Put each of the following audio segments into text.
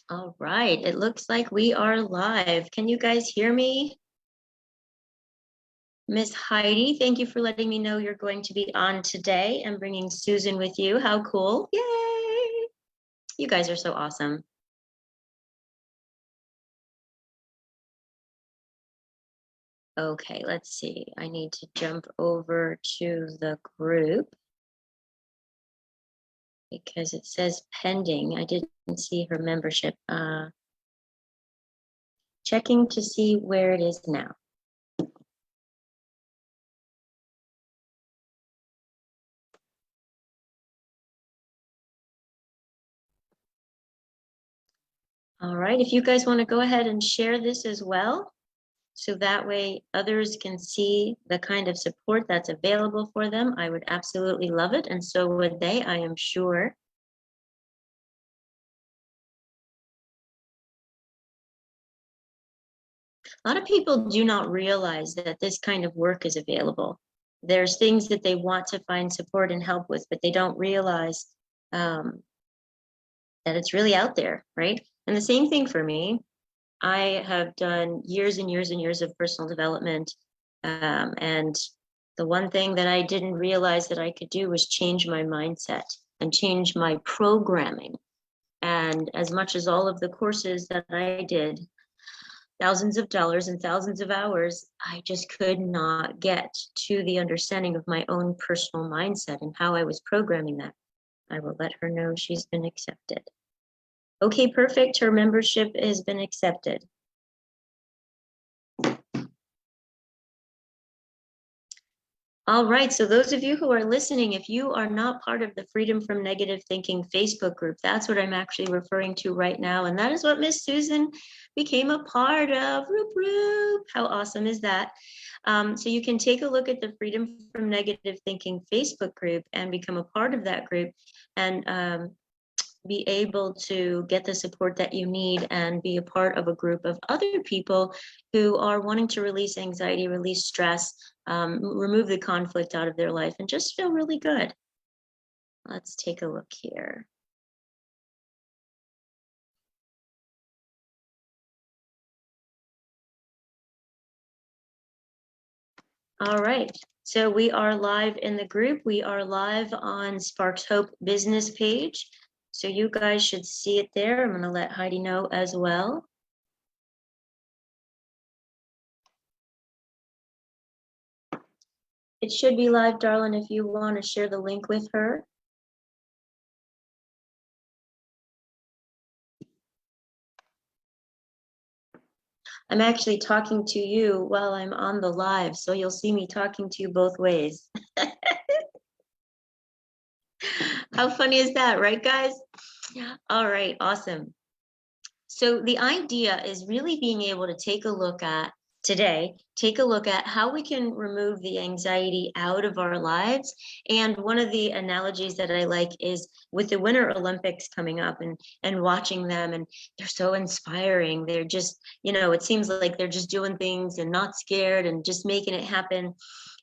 All right, it looks like we are live. Can you guys hear me? Miss Heidi, thank you for letting me know you're going to be on today and bringing Susan with you. How cool. Yay. You guys are so awesome. Okay, let's see. I need to jump over to the group because it says pending. I didn't see her membership. Checking to see where it is now. All right, if you guys want to go ahead and share this as well, so that way others can see the kind of support that's available for them, I would absolutely love it. And so would they, I am sure. A lot of people do not realize that this kind of work is available. There's things that they want to find support and help with, but they don't realize that it's really out there, right? And the same thing for me. I have done years and years and years of personal development. And the one thing that I didn't realize that I could do was change my mindset and change my programming. And as much as all of the courses that I did, thousands of dollars and thousands of hours, I just could not get to the understanding of my own personal mindset and how I was programming that. I will let her know she's been accepted. Okay, perfect. Her membership has been accepted. All right, so those of you who are listening, if you are not part of the Freedom from Negative Thinking Facebook group, that's what I'm actually referring to right now. And that is what Miss Susan became a part of. Roop, roop. How awesome is that? So you can take a look at the Freedom from Negative Thinking Facebook group and become a part of that group and be able to get the support that you need and be a part of a group of other people who are wanting to release anxiety, release stress, remove the conflict out of their life and just feel really good. Let's take a look here. All right, so we are live in the group. We are live on Sparks Hope business page. So you guys should see it there. I'm gonna let Heidi know as well. It should be live, darling, if you want to share the link with her. I'm actually talking to you while I'm on the live, so you'll see me talking to you both ways. How funny is that, right, guys? All right, awesome. So the idea is really being able to take a look at how we can remove the anxiety out of our lives. And one of the analogies that I like is with the Winter Olympics coming up and watching them, and they're so inspiring. They're just, it seems like they're just doing things and not scared and just making it happen.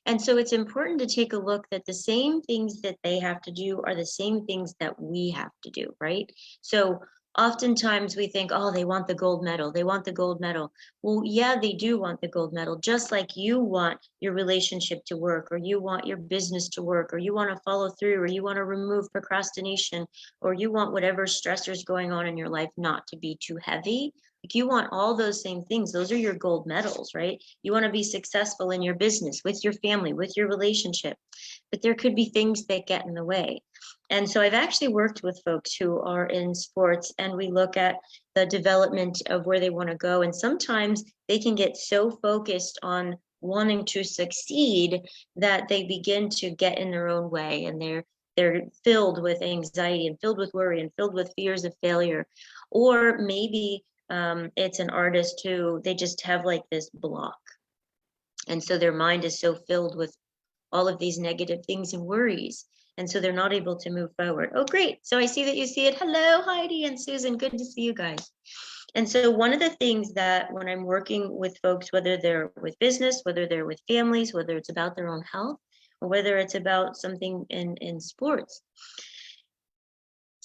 And so it's important to take a look that the same things that they have to do are the same things that we have to do, right? So oftentimes we think, oh, they want the gold medal. They want the gold medal. Well, yeah, they do want the gold medal, just like you want your relationship to work, or you want your business to work, or you want to follow through, or you want to remove procrastination, or you want whatever stressors going on in your life not to be too heavy. Like you want all those same things. Those are your gold medals, right? You want to be successful in your business, with your family, with your relationship. But there could be things that get in the way. And so I've actually worked with folks who are in sports, and we look at the development of where they want to go. And sometimes they can get so focused on wanting to succeed that they begin to get in their own way, and they're filled with anxiety and filled with worry and filled with fears of failure. Or maybe it's an artist who they just have like this block. And so their mind is so filled with all of these negative things and worries. And so they're not able to move forward. Oh, great. So I see that you see it. Hello, Heidi and Susan. Good to see you guys. And so one of the things that when I'm working with folks, whether they're with business, whether they're with families, whether it's about their own health, or whether it's about something in sports,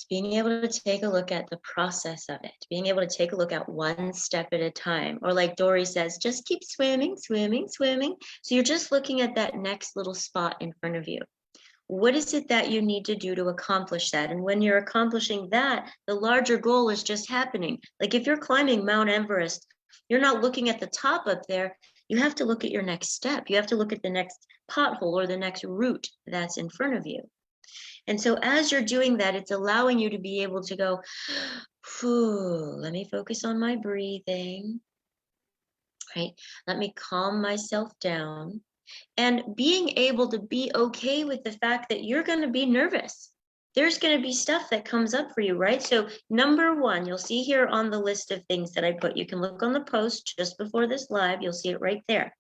being able to take a look at the process of it, being able to take a look at one step at a time, or like Dory says, just keep swimming, swimming, swimming. So you're just looking at that next little spot in front of you. What is it that you need to do to accomplish that? And when you're accomplishing that, the larger goal is just happening. Like if you're climbing Mount Everest, you're not looking at the top up there. You have to look at your next step. You have to look at the next pothole or the next route that's in front of you. And so as you're doing that, it's allowing you to be able to go, let me focus on my breathing, right? Let me calm myself down. And being able to be okay with the fact that you're going to be nervous. There's going to be stuff that comes up for you, right? So number one, you'll see here on the list of things that I put, you can look on the post just before this live, you'll see it right there.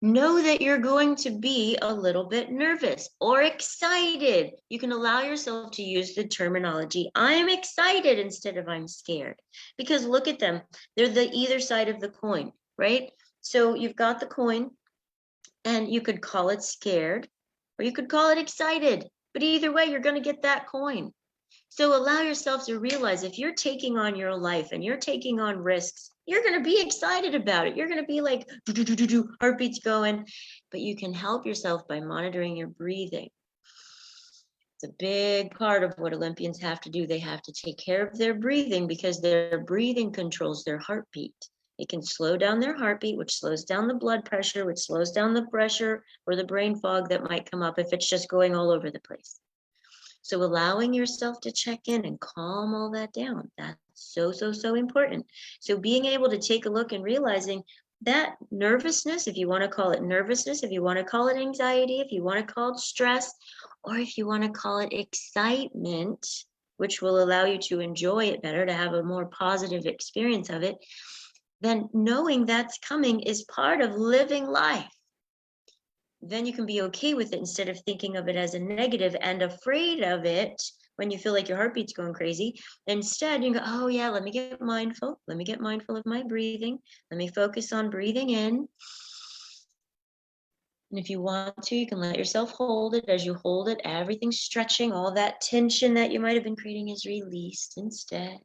Know that you're going to be a little bit nervous or excited. You can allow yourself to use the terminology, I'm excited instead of I'm scared. Because look at them, they're the either side of the coin, right? So you've got the coin, and you could call it scared, or you could call it excited. But either way, you're going to get that coin. So allow yourself to realize if you're taking on your life and you're taking on risks, you're going to be excited about it. You're going to be like, heartbeats going. But you can help yourself by monitoring your breathing. It's a big part of what Olympians have to do. They have to take care of their breathing because their breathing controls their heartbeat. It can slow down their heartbeat, which slows down the blood pressure, which slows down the pressure or the brain fog that might come up if it's just going all over the place. So allowing yourself to check in and calm all that down, that's so important. So being able to take a look and realizing that nervousness, if you want to call it nervousness, if you want to call it anxiety, if you want to call it stress, or if you want to call it excitement, which will allow you to enjoy it better, to have a more positive experience of it, then knowing that's coming is part of living life. Then you can be okay with it instead of thinking of it as a negative and afraid of it when you feel like your heartbeat's going crazy. Instead, you go, oh yeah, let me get mindful. Let me get mindful of my breathing. Let me focus on breathing in. And if you want to, you can let yourself hold it. As you hold it, everything's stretching. All that tension that you might have been creating is released instead.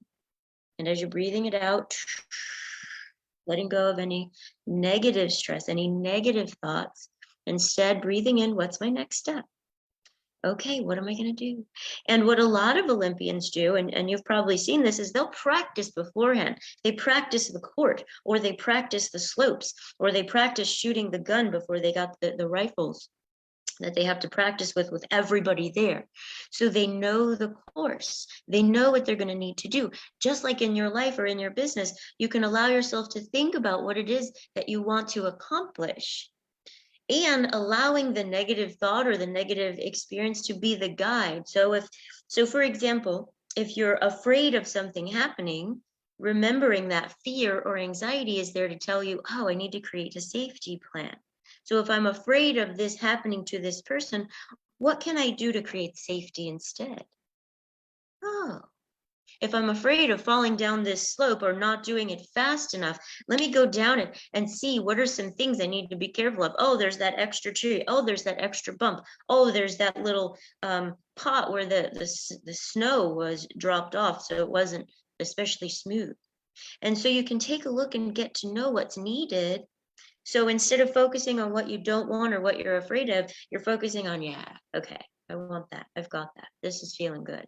And as you're breathing it out, letting go of any negative stress, any negative thoughts. Instead, breathing in, what's my next step? Okay, what am I going to do? And what a lot of Olympians do, and you've probably seen this, is they'll practice beforehand. They practice the court, or they practice the slopes, or they practice shooting the gun before they got the rifles that they have to practice with everybody there. So they know the course. They know what they're going to need to do. Just like in your life or in your business, you can allow yourself to think about what it is that you want to accomplish, and allowing the negative thought or the negative experience to be the guide. So for example, if you're afraid of something happening, remembering that fear or anxiety is there to tell you, oh, I need to create a safety plan. So if I'm afraid of this happening to this person, what can I do to create safety instead? Oh, if I'm afraid of falling down this slope or not doing it fast enough, let me go down it and see what are some things I need to be careful of. Oh, there's that extra tree. Oh, there's that extra bump. Oh, there's that little pot where the snow was dropped off, so it wasn't especially smooth. And so you can take a look and get to know what's needed. So instead of focusing on what you don't want or what you're afraid of, you're focusing on, yeah, okay, I want that. I've got that. This is feeling good.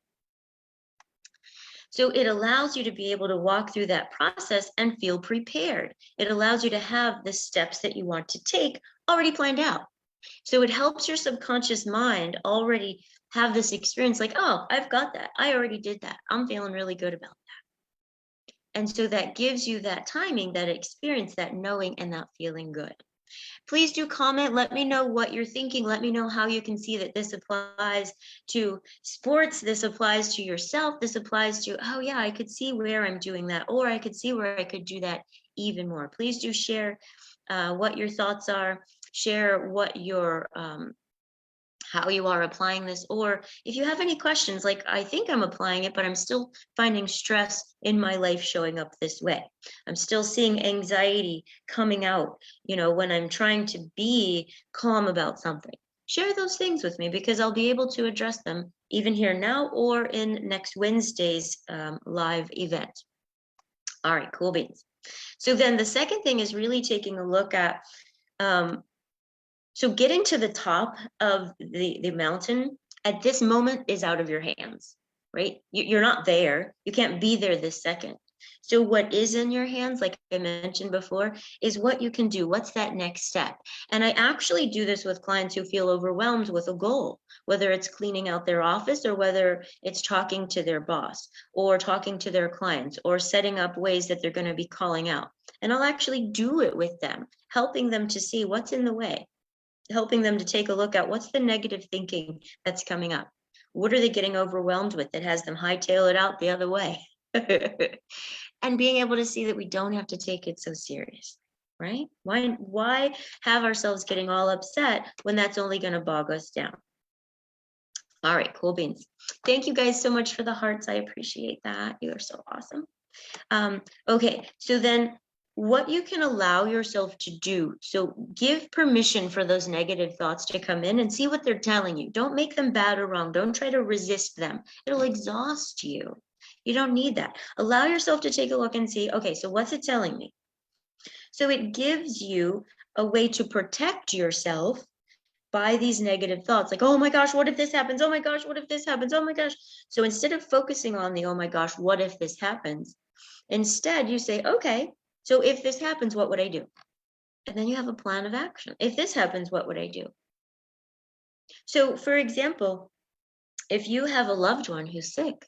So it allows you to be able to walk through that process and feel prepared. It allows you to have the steps that you want to take already planned out. So it helps your subconscious mind already have this experience like, oh, I've got that. I already did that. I'm feeling really good about that. And so that gives you that timing, that experience, that knowing, and that feeling good. Please do comment. Let me know what you're thinking. Let me know how you can see that this applies to sports. This applies to yourself. This applies to, oh yeah, I could see where I'm doing that, or I could see where I could do that even more. Please do share what your thoughts are. Share what your how you are applying this, or if you have any questions, like I think I'm applying it, but I'm still finding stress in my life showing up this way. I'm still seeing anxiety coming out, when I'm trying to be calm about something. share those things with me, because I'll be able to address them even here now or in next Wednesday's live event. All right, cool beans. So then the second thing is really taking a look at, so getting to the top of the mountain at this moment is out of your hands, right? You're not there. You can't be there this second. So what is in your hands, like I mentioned before, is what you can do. What's that next step? And I actually do this with clients who feel overwhelmed with a goal, whether it's cleaning out their office or whether it's talking to their boss or talking to their clients or setting up ways that they're going to be calling out. And I'll actually do it with them, helping them to see what's in the way, helping them to take a look at what's the negative thinking that's coming up. What are they getting overwhelmed with that has them hightail it out the other way? And being able to see that we don't have to take it so serious, right? Why have ourselves getting all upset when that's only going to bog us down? All right, cool beans. Thank you guys so much for the hearts. I appreciate that. You are so awesome. Okay, so then what you can allow yourself to do. So give permission for those negative thoughts to come in and see what they're telling you. Don't make them bad or wrong. Don't try to resist them. It'll exhaust you. You don't need that. Allow yourself to take a look and see, okay, so what's it telling me? So it gives you a way to protect yourself by these negative thoughts, like, oh my gosh, what if this happens? Oh my gosh, what if this happens? Oh my gosh. So instead of focusing on the, oh my gosh, what if this happens? Instead, you say, okay, so if this happens, what would I do? And then you have a plan of action. If this happens, what would I do? So for example, if you have a loved one who's sick,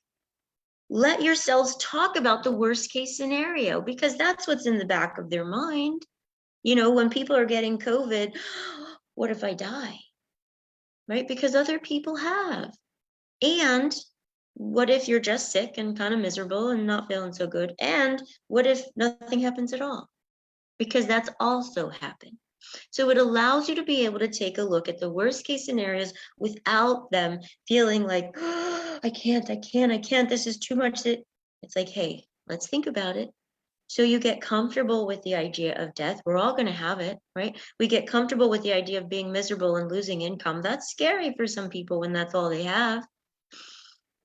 let yourselves talk about the worst case scenario, because that's what's in the back of their mind. You know, when people are getting COVID, what if I die? Right? Because other people have. And what if you're just sick and kind of miserable and not feeling so good? And what if nothing happens at all? Because that's also happened. So it allows you to be able to take a look at the worst case scenarios without them feeling like, oh, I can't, this is too much. It's like, hey, let's think about it. So you get comfortable with the idea of death. We're all going to have it, right? We get comfortable with the idea of being miserable and losing income. That's scary for some people when that's all they have.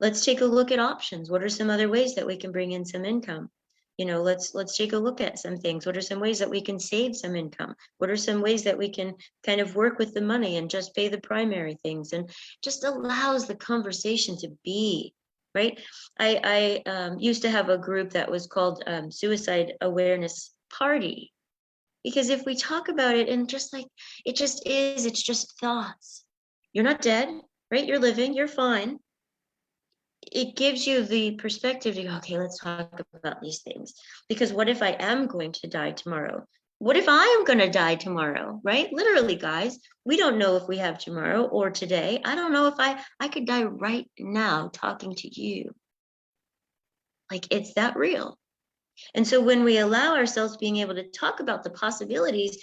Let's take a look at options. What are some other ways that we can bring in some income? You know, let's take a look at some things. What are some ways that we can save some income? What are some ways that we can kind of work with the money and just pay the primary things? And just allows the conversation to be, right? I used to have a group that was called Suicide Awareness Party, because if we talk about it and just like, it just is, it's just thoughts. You're not dead, right? You're living, you're fine. It gives you the perspective to go, okay, let's talk about these things. Because what if I am going to die tomorrow? What if I am going to die tomorrow, right? Literally, guys, we don't know if we have tomorrow or today. I don't know if I could die right now talking to you. Like, it's that real. And so when we allow ourselves being able to talk about the possibilities,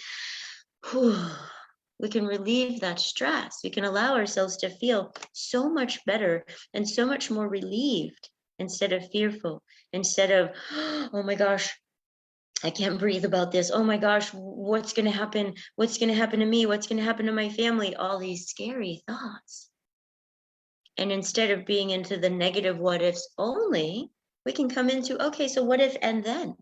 we can relieve that stress. We can allow ourselves to feel so much better and so much more relieved instead of fearful, instead of, oh my gosh, I can't breathe about this. Oh my gosh, what's going to happen? What's going to happen to me? What's going to happen to my family? All these scary thoughts. And instead of being into the negative what ifs only, we can come into, okay, so what if and then?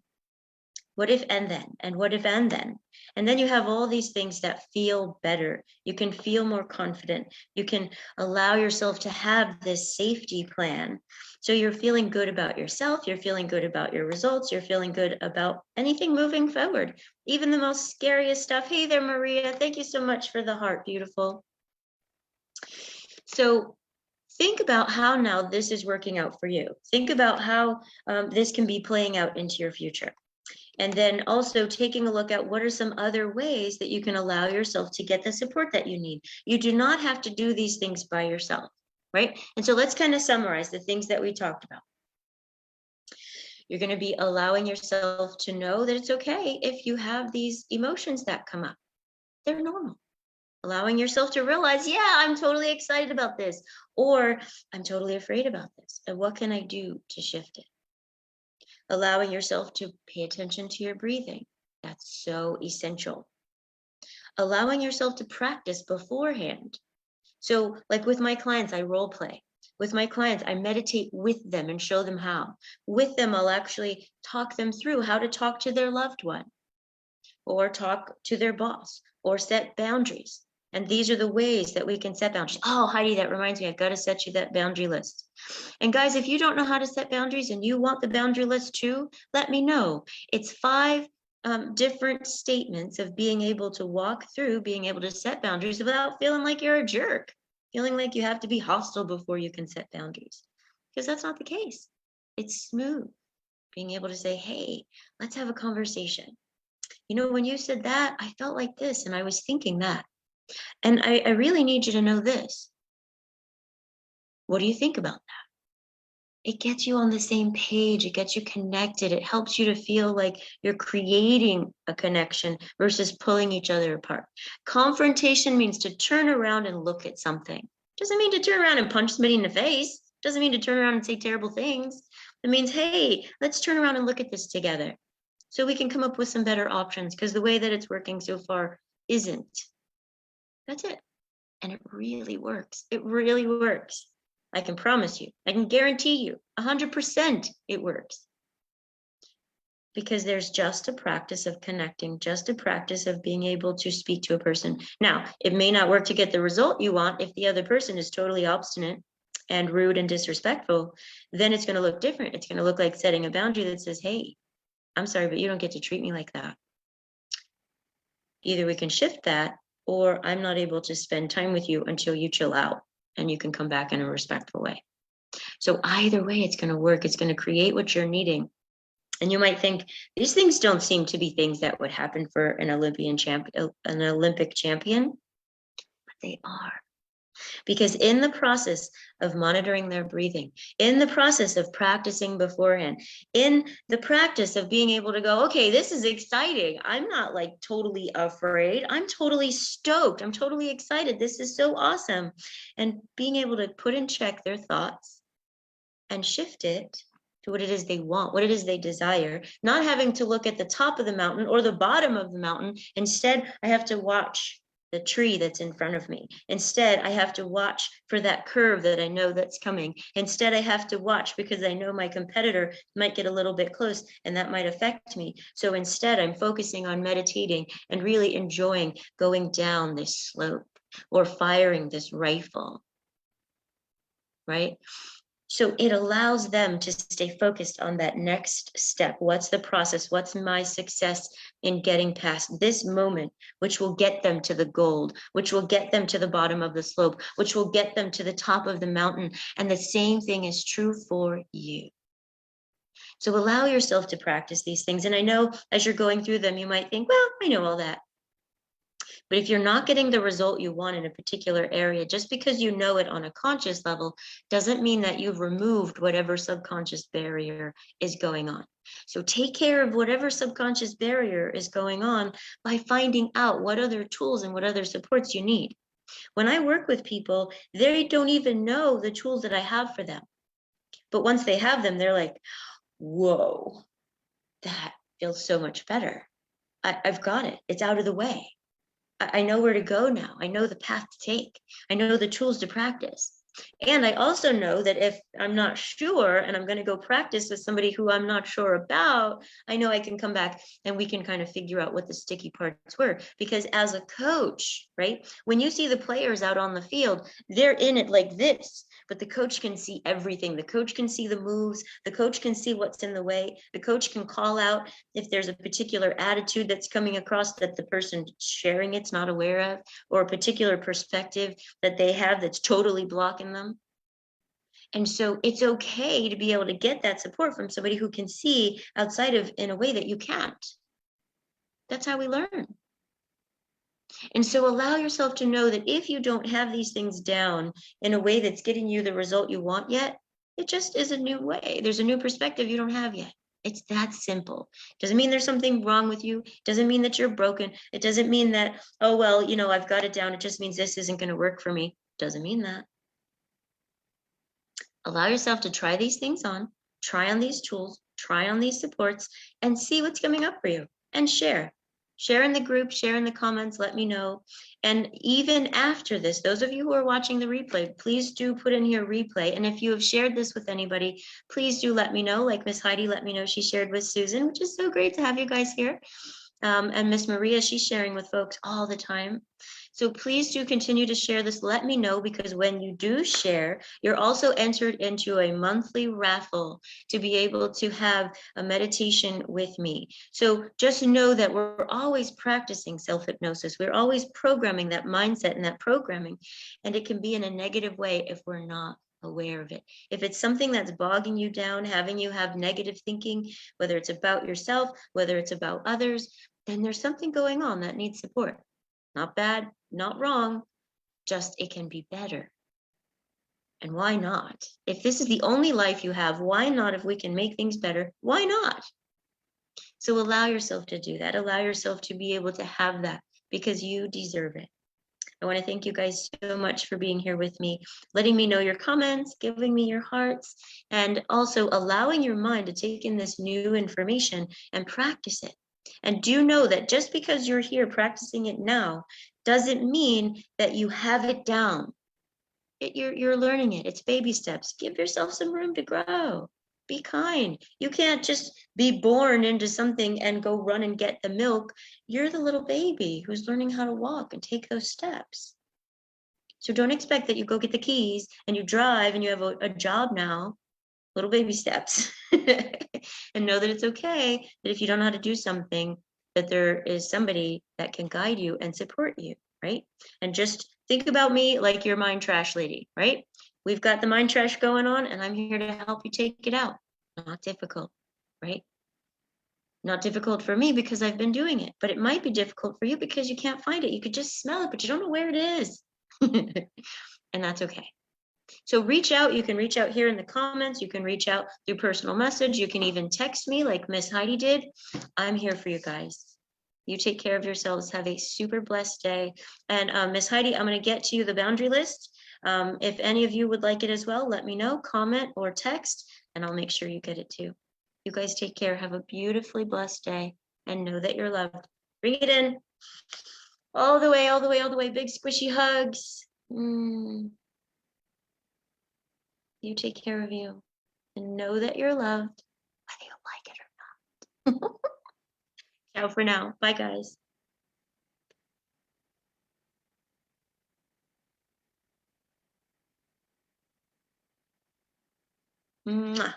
What if and then? And what if and then? And then you have all these things that feel better. You can feel more confident. You can allow yourself to have this safety plan. So you're feeling good about yourself. You're feeling good about your results. You're feeling good about anything moving forward, even the most scariest stuff. Hey there, Maria. Thank you so much for the heart. Beautiful. So think about how now this is working out for you. Think about how this can be playing out into your future. And then also taking a look at what are some other ways that you can allow yourself to get the support that you need. You do not have to do these things by yourself, right? And so let's kind of summarize the things that we talked about. You're going to be allowing yourself to know that it's okay if you have these emotions that come up. They're normal. Allowing yourself to realize, yeah, I'm totally excited about this, or I'm totally afraid about this. And what can I do to shift it? Allowing yourself to pay attention to your breathing. That's so essential. Allowing yourself to practice beforehand. So like with my clients, I role play. With my clients, I meditate with them and show them how. With them, I'll actually talk them through how to talk to their loved one or talk to their boss or set boundaries. And these are the ways that we can set boundaries. Oh, Heidi, that reminds me, I've got to set you that boundary list. And guys, if you don't know how to set boundaries and you want the boundary list too, let me know. It's 5 different statements of being able to walk through, being able to set boundaries without feeling like you're a jerk, feeling like you have to be hostile before you can set boundaries. Because that's not the case. It's smooth. Being able to say, hey, let's have a conversation. You know, when you said that, I felt like this and I was thinking that. And I really need you to know this. What do you think about that? It gets you on the same page. It gets you connected. It helps you to feel like you're creating a connection versus pulling each other apart. Confrontation means to turn around and look at something. Doesn't mean to turn around and punch somebody in the face. Doesn't mean to turn around and say terrible things. It means, hey, let's turn around and look at this together so we can come up with some better options, because the way that it's working so far isn't. That's it. And it really works. It really works. I can promise you, I can guarantee you 100% it works. Because there's just a practice of connecting, just a practice of being able to speak to a person. Now, it may not work to get the result you want if the other person is totally obstinate and rude and disrespectful. Then it's going to look different. It's going to look like setting a boundary that says, hey, I'm sorry, but you don't get to treat me like that. Either we can shift that, or I'm not able to spend time with you until you chill out and you can come back in a respectful way. So either way, it's going to work. It's going to create what you're needing. And you might think these things don't seem to be things that would happen for an Olympic champion, but they are. Because in the process of monitoring their breathing, in the process of practicing beforehand, in the practice of being able to go, okay, this is exciting. I'm not like totally afraid. I'm totally stoked. I'm totally excited. This is so awesome. And being able to put in check their thoughts and shift it to what it is they want, what it is they desire, not having to look at the top of the mountain or the bottom of the mountain. Instead, I have to watch the tree that's in front of me. Instead, I have to watch for that curve that I know that's coming. Instead, I have to watch because I know my competitor might get a little bit close and that might affect me. So instead, I'm focusing on meditating and really enjoying going down this slope or firing this rifle, right? So it allows them to stay focused on that next step. What's the process? What's my success in getting past this moment, which will get them to the gold, which will get them to the bottom of the slope, which will get them to the top of the mountain. And the same thing is true for you. So allow yourself to practice these things. And I know as you're going through them, you might think, well, I know all that. But if you're not getting the result you want in a particular area, just because you know it on a conscious level, doesn't mean that you've removed whatever subconscious barrier is going on. So take care of whatever subconscious barrier is going on by finding out what other tools and what other supports you need. When I work with people, they don't even know the tools that I have for them. But once they have them, they're like, whoa, that feels so much better. I've got it. It's out of the way. I know where to go now. I know the path to take. I know the tools to practice. And I also know that if I'm not sure and I'm going to go practice with somebody who I'm not sure about, I know I can come back and we can kind of figure out what the sticky parts were. Because as a coach, right, when you see the players out on the field, they're in it like this, but the coach can see everything. The coach can see the moves. The coach can see what's in the way. The coach can call out if there's a particular attitude that's coming across that the person sharing it's not aware of, or a particular perspective that they have that's totally blocking them. And so it's okay to be able to get that support from somebody who can see outside of in a way that you can't. That's how we learn. And so allow yourself to know that if you don't have these things down in a way that's getting you the result you want yet, it just is a new way. There's a new perspective you don't have yet. It's that simple. Doesn't mean there's something wrong with you. Doesn't mean that you're broken. It doesn't mean that, oh, well, you know, I've got it down. It just means this isn't going to work for me. Doesn't mean that. Allow yourself to try these things on, try on these tools, try on these supports, and see what's coming up for you and share. Share in the group, share in the comments, let me know. And even after this, those of you who are watching the replay, please do put in here replay. And if you have shared this with anybody, please do let me know. Like Miss Heidi let me know she shared with Susan, which is so great to have you guys here. And Miss Maria, she's sharing with folks all the time. So please do continue to share this. Let me know, because when you do share, you're also entered into a monthly raffle to be able to have a meditation with me. So just know that we're always practicing self-hypnosis. We're always programming that mindset and that programming. And it can be in a negative way if we're not aware of it. If it's something that's bogging you down, having you have negative thinking, whether it's about yourself, whether it's about others, then there's something going on that needs support. Not bad, not wrong, just it can be better. And why not? If this is the only life you have, why not? If we can make things better, why not? So allow yourself to do that. Allow yourself to be able to have that, because you deserve it. I want to thank you guys so much for being here with me, letting me know your comments, giving me your hearts, and also allowing your mind to take in this new information and practice it. And do know that just because you're here practicing it now doesn't mean that you have it down. You're learning it. It's baby steps. Give yourself some room to grow. Be kind. You can't just be born into something and go run and get the milk. You're the little baby who's learning how to walk and take those steps. So don't expect that you go get the keys and you drive and you have a job now. Little baby steps. And know that it's okay that if you don't know how to do something, that there is somebody that can guide you and support you, right? And just think about me like your mind trash lady, right? We've got the mind trash going on, and I'm here to help you take it out. Not difficult, right? Not difficult for me because I've been doing it, but it might be difficult for you because you can't find it. You could just smell it, but you don't know where it is. And that's okay. So reach out. You can reach out here in the comments. You can reach out through personal message. You can even text me like Miss Heidi did. I'm here for you guys. You take care of yourselves. Have a super blessed day. And Miss Heidi, I'm going to get to you the boundary list. If any of you would like it as well, let me know, comment or text, and I'll make sure you get it too. You guys take care. Have a beautifully blessed day, and know that you're loved. Bring it in. All the way, all the way, all the way. Big squishy hugs. You take care of you, and know that you're loved, whether you like it or not. Ciao for now. Bye, guys. Mwah.